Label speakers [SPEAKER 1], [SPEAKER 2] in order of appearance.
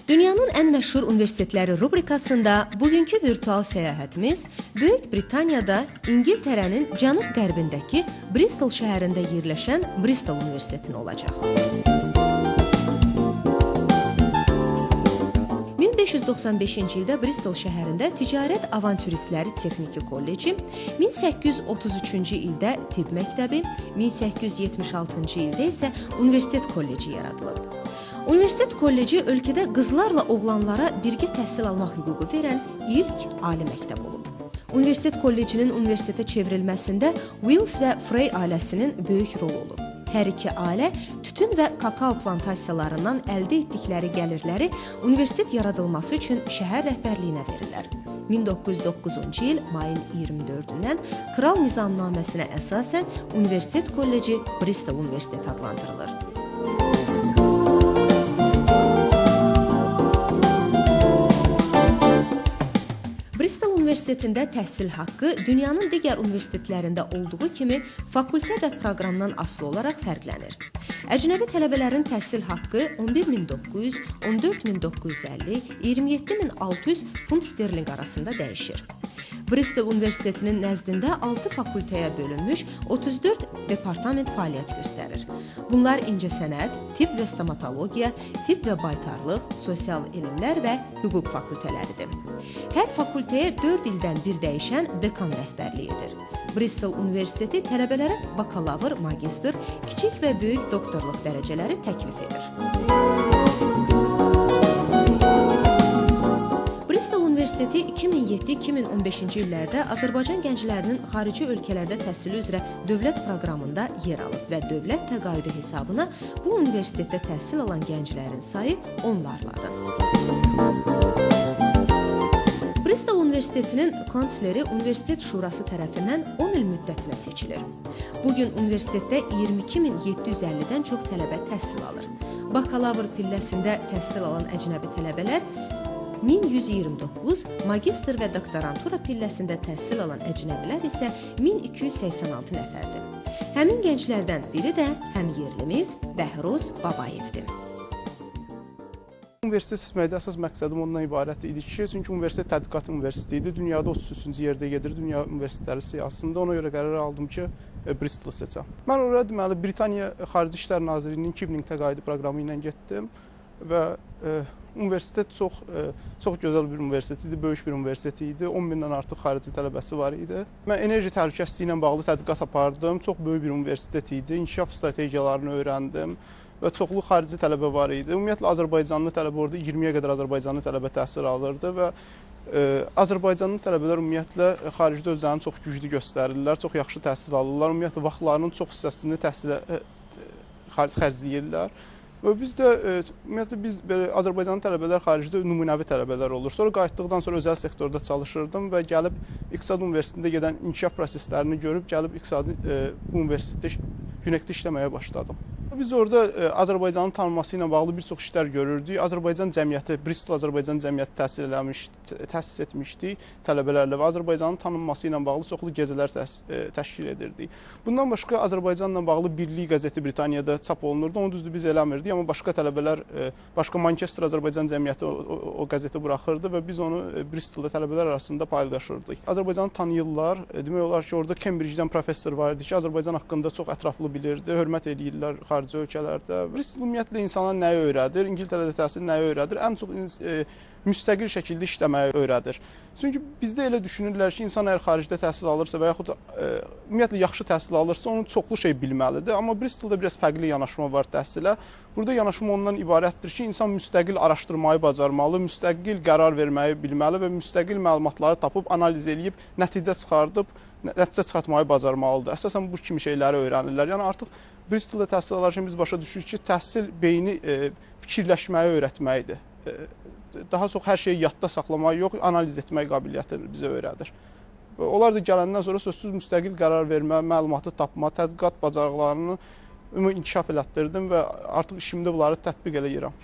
[SPEAKER 1] Dünyanın ən məşhur universitetləri rubrikasında bugünkü virtual səyahətimiz Böyük Britaniyada İngiltərənin cənub-qərbindəki Bristol şəhərində yerləşən Bristol Universitetinin olacaq. 1595-ci ildə Bristol şəhərində Ticarət Avanturistləri Texniki Kolleci, 1833-cü ildə Tibb məktəbi, 1876-cı ildə isə Universitet Kolleci yaradılıb. Universitet Kolleci ölkədə qızlarla oğlanlara birgə təhsil almaq hüququ verən ilk ali məktəb olub. Universitet Kollecinin universitetə çevrilməsində Wills və Frey ailəsinin böyük rolu olub. Hər iki ailə tütün və kakao plantasiyalarından əldə etdikləri gəlirləri universitet yaradılması üçün şəhər rəhbərliyinə verirlər. 1909-cu il mayın 24-dən Kral Nizamnaməsinə əsasən Universitet Kolleci Bristol Universiteti adlandırılır. Bristol Universitetində təhsil haqqı dünyanın digər universitetlərində olduğu kimi fakültə və proqramdan asılı olaraq fərqlənir. Əcnəbi tələbələrin təhsil haqqı 11.900, 14.950, 27.600 funt sterling arasında dəyişir. Bristol Universitetinin nəzdində 6 fakültəyə bölünmüş 34 departament fəaliyyət göstərir. Bunlar incəsənət, tibb və stomatologiya, tibb və baytarlıq, sosial elmlər və hüquq fakültələridir. Hər fakültəyə 4 ildən bir dəyişən dekan rəhbərlik edir. Bristol Universiteti tələbələrə bakalavr, magistr, kiçik və böyük doktorluq dərəcələri təklif edir. Bristol Universiteti 2007-2015-ci illərdə Azərbaycan gənclərinin xarici ölkələrdə təhsili üzrə dövlət proqramında yer alıb və dövlət təqaüdü hesabına bu universitetdə təhsil alan gənclərin sayı onlarladır. Bristol Universitetinin kansleri Universitet Şurası tərəfindən 10 il müddətinə seçilir. Bugün universitetdə 22.750-dən çox tələbə təhsil alır. Bakalavr pilləsində təhsil alan əcnəbi tələbələr 1129, magistr və doktorantura pilləsində təhsil alan əcnəbilər isə 1286 nəfərdir. Həmin gənclərdən biri də həm yerlimiz Bəhruz Babayevdir.
[SPEAKER 2] Universitet seçməkdə əsas məqsədim ondan ibarət idi ki, çünki universitet tədqiqat universiteti idi, dünyada 33-cü yerdə gedir, dünya universitetləri siyasətində, ona görə qərar aldım ki, Bristolu seçəm. Mən oraya deməli Britaniya Xarici İşlər Nazirliyinin 2000 təqaüdü proqramı ilə getdim və universitet çox gözəl bir universitet idi, böyük bir universitet idi, 10.000-dən artıq xarici tələbəsi var idi. Mən enerji təhlükəsizliyi ilə bağlı tədqiqat apardım, çox böyük bir universitet idi, inkişaf strategiyalarını öyrəndim və çoxlu xarici tələbə var idi. Ümumiyyətlə, Azərbaycanlı tələbə orada 20-yə qədər Azərbaycanlı tələbə təhsil alırdı və Azərbaycanlı tələbələr ümumiyyətlə xaricdə özlərini çox güclü göstərirlər, çox yaxşı təhsil alırlar, ümumiyyətlə vaxtlarının çox hissəsini təhsilə xərcləyirlər. Və biz də, ümumiyyətlə, biz Azərbaycanlı tələbələr xaricdə nümunəvi tələbələr olur. Sonra qayıtdıqdan sonra özəl sektorda çalışırdım və gəlib İqtisad Universitetində gedən inkişaf proseslərini görüb, gəlib İqtisadi Universitetdə Güneydə işləməyə başladım. Biz orada Azərbaycanın tanınması ilə bağlı bir çox işlər görürdük. Azərbaycan cəmiyyəti, Bristol Azərbaycan cəmiyyəti təsis etmişdik tələbələrlə və Azərbaycanın tanınması ilə bağlı çoxlu gecələr təşkil edirdik. Bundan başqa Azərbaycanla bağlı Birlik qəzeti Britaniyada çap olunurdu. Onu düzdür biz eləmirdik, amma başqa tələbələr, başqa Manchester Azərbaycan cəmiyyəti o qəzeti buraxırdı və biz onu Bristolda tələbələr arasında paylaşırdıq. Azərbaycanı tanıyırlar. Demək olar ki, orada Cambridge-dən professor var idi ki, Azərbaycan haqqında çox ətraflı bilirdi, hörmət eləyirlər xarici ölkələrdə. Bristol ümumiyyətlə insana nəyi öyrədir? İngiltərədə təhsil nəyi öyrədir? Ən çox müstəqil şəkildə işləməyi öyrədir. Çünki bizdə elə düşünürlər ki, insan əgər xaricdə təhsil alırsa və yaxud ümumiyyətlə yaxşı təhsil alırsa, onun çoxlu şey bilməlidir. Amma Bristolda biraz fərqli yanaşma var təhsilə. Burada yanaşma ondan ibarətdir ki, insan müstəqil araşdırmayı bacarmalı, müstəqil qərar verməyi bilməli və müstəqil məlumatları tapıb, analiz edib, nəticə çıxartmayı bacarmalıdır. Əsasən bu kimi şeyləri öyrənirlər. Yəni artıq Bristolda təhsil alarkən biz başa düşürük ki, təhsil beyni fikirləşməyi öyrətməkdir. Daha çox hər şeyi yadda saxlamaq yox, analiz etmək qabiliyyəti bizə öyrədir. Onlar da gələndən sonra sözsüz müstəqil qərar vermə, məlumatı tapma, tədqiqat bacarıqlarını inkişaf elətdirdim və artıq işimdə bunları tətbiq eləyirəm.